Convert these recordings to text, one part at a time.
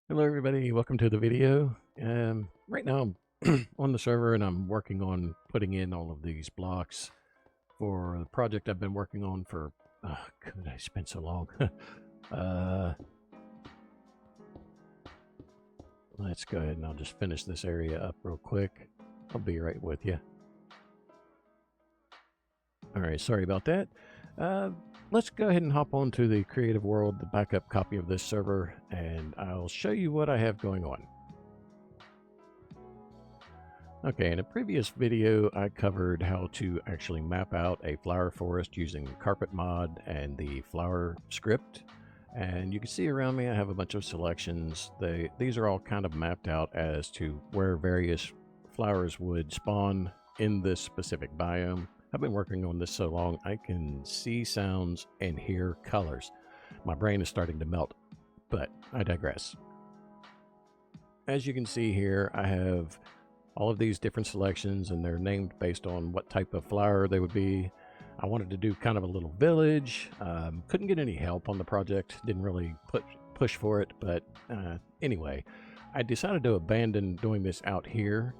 Hello everybody, welcome to the video. Right now I'm on the server and I'm working on putting in all of these blocks for the project I've been working on for, God, I spent so long. uh, let's go ahead and I'll just finish this area up real quick. I'll be right with you. Alright, sorry about that. Let's go ahead and hop on to the Creative World, the backup copy of this server, and I'll show you what I have going on. Okay, in a previous video, I covered how to actually map out a flower forest using Carpet Mod and the flower script. And you can see around me, I have a bunch of selections. These are all kind of mapped out as to where various flowers would spawn in this specific biome. I've been working on this so long, I can see sounds and hear colors. My brain is starting to melt, but I digress. As you can see here, I have all of these different selections and they're named based on what type of flower they would be. I wanted to do kind of a little village. Couldn't get any help on the project. Didn't really push for it. But anyway, I decided to abandon doing this out here.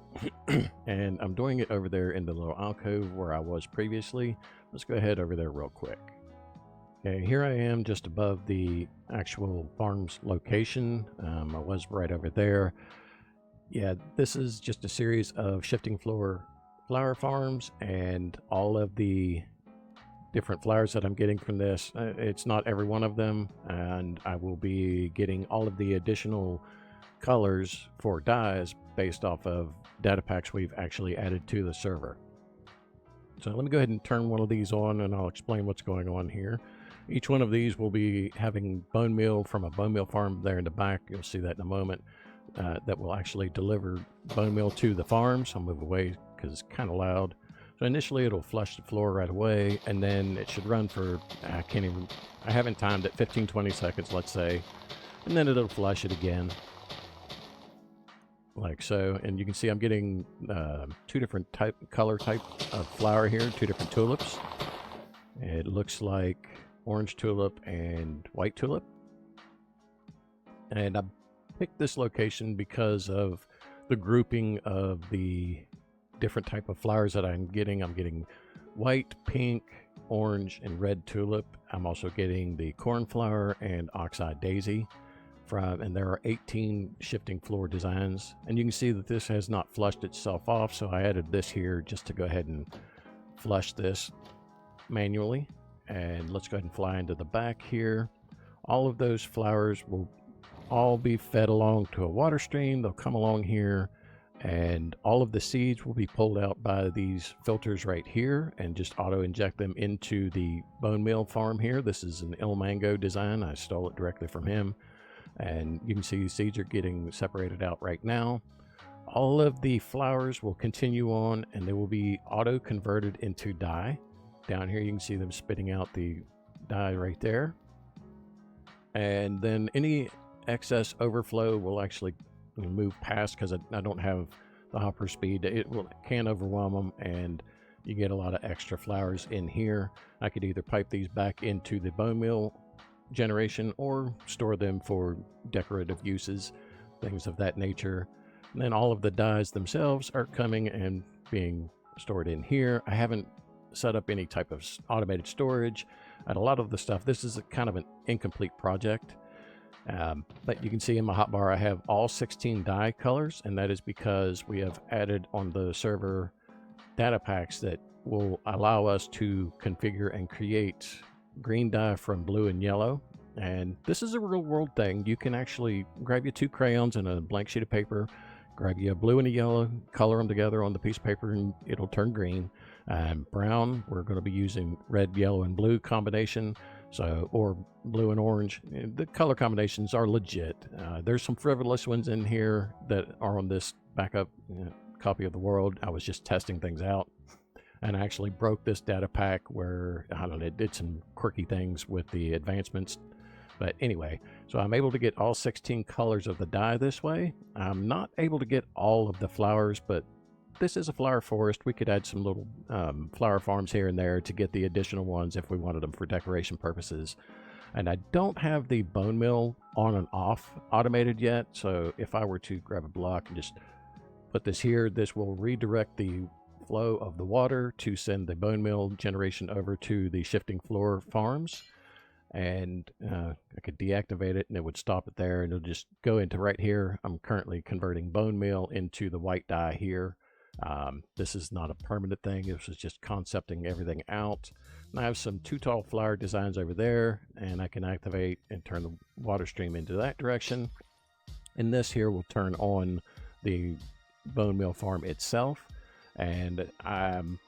And I'm doing it over there in the little alcove where I was previously. Let's go ahead over there real quick. Okay, here I am just above the actual farm's location. I was right over there. Yeah, this is just a series of shifting flower farms, and all of the different flowers that I'm getting from this. It's not every one of them, and I will be getting all of the additional colors for dyes based off of data packs we've actually added to the server. So let me go ahead and turn one of these on and I'll explain what's going on here. Each one of these will be having bone meal from a bone meal farm there in the back. You'll see that in a moment. That will actually deliver bone meal to the farms. I'll move away because it's kind of loud. So initially it'll flush the floor right away, and then it should run for, I haven't timed it, 15-20 seconds, let's say, and then it'll flush it again. Like so, and you can see I'm getting two different color type of flower here, two different tulips. It looks like orange tulip and white tulip. And I picked this location because of the grouping of the different type of flowers that I'm getting. I'm getting white, pink, orange, and red tulip. I'm also getting the cornflower and oxeye daisy and there are 18 shifting floor designs. And you can see that this has not flushed itself off, so I added this here just to go ahead and flush this manually. And let's go ahead and fly into the back here. All of those flowers will all be fed along to a water stream. They'll come along here, and all of the seeds will be pulled out by these filters right here and just auto inject them into the bone meal farm here. This is an Il Mango design. I stole it directly from him, and you can see seeds are getting separated out right now. All of the flowers will continue on, and they will be auto converted into dye. Down here you can see them spitting out the dye right there, and then any excess overflow will actually move past, because I don't have the hopper speed. It can overwhelm them, and you get a lot of extra flowers in here. I could either pipe these back into the bone meal generation or store them for decorative uses, things of that nature. And then all of the dyes themselves are coming and being stored in here. I haven't set up any type of automated storage. And a lot of the stuff, this is kind of an incomplete project. But you can see in my hotbar I have all 16 dye colors, and that is because we have added on the server data packs that will allow us to configure and create green dye from blue and yellow. And this is a real world thing. You can actually grab you 2 crayons and a blank sheet of paper, grab you a blue and a yellow, color them together on the piece of paper, and it'll turn green. Brown, we're going to be using red, yellow, and blue combination. So, or blue and orange. The color combinations are legit. There's some frivolous ones in here that are on this backup copy of the world. I was just testing things out, and I actually broke this data pack where, I don't know, it did some quirky things with the advancements. But anyway, so I'm able to get all 16 colors of the dye this way. I'm not able to get all of the flowers, but this is a flower forest. We could add some little flower farms here and there to get the additional ones if we wanted them for decoration purposes. And I don't have the bone mill on and off automated yet, so if I were to grab a block and just put this here, this will redirect the flow of the water to send the bone mill generation over to the shifting floor farms. And I could deactivate it and it would stop it there, and it'll just go into right here. I'm currently converting bone meal into the white dye here. This is not a permanent thing. This is just concepting everything out. And I have some too tall flower designs over there, and I can activate and turn the water stream into that direction. And this here will turn on the bone meal farm itself. And I'm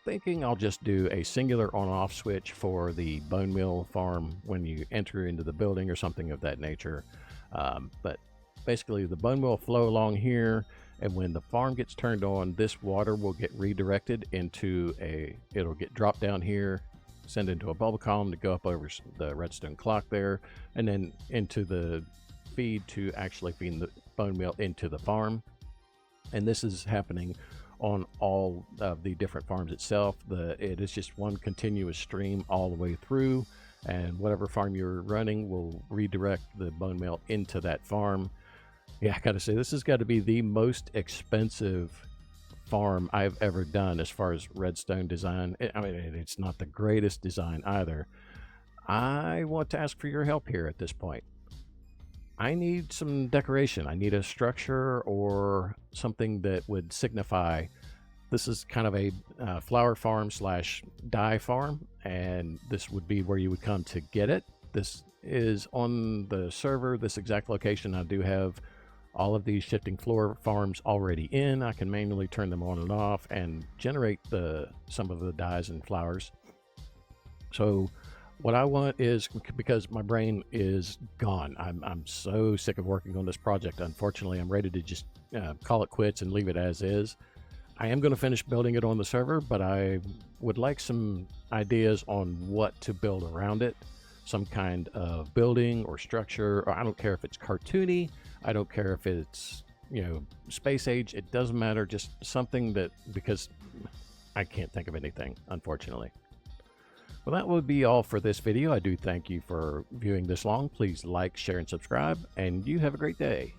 thinking I'll just do a singular on-off switch for the bone meal farm when you enter into the building or something of that nature. But basically the bone meal will flow along here, and when the farm gets turned on, this water will get redirected into it'll get dropped down here, send into a bubble column to go up over the redstone clock there, and then into the feed to actually feed the bone meal into the farm. And this is happening on all of the different farms itself. It is just one continuous stream all the way through, and whatever farm you're running will redirect the bone meal into that farm. Yeah, I gotta say, this has got to be the most expensive farm I've ever done as far as redstone design. I mean, it's not the greatest design either. I want to ask for your help here at this point. I need some decoration. I need a structure or something that would signify this is kind of a flower farm slash dye farm, and this would be where you would come to get it. This is on the server, this exact location. I do have all of these shifting floor farms already in. I can manually turn them on and off and generate some of the dyes and flowers. So what I want is, because my brain is gone, I'm so sick of working on this project. Unfortunately, I'm ready to just call it quits and leave it as is. I am going to finish building it on the server, but I would like some ideas on what to build around it. Some kind of building or structure, or I don't care if it's cartoony, I don't care if it's, space age, it doesn't matter. Just something that, because I can't think of anything, unfortunately. Well, that would be all for this video. I do thank you for viewing this long. Please like, share, and subscribe, and you have a great day.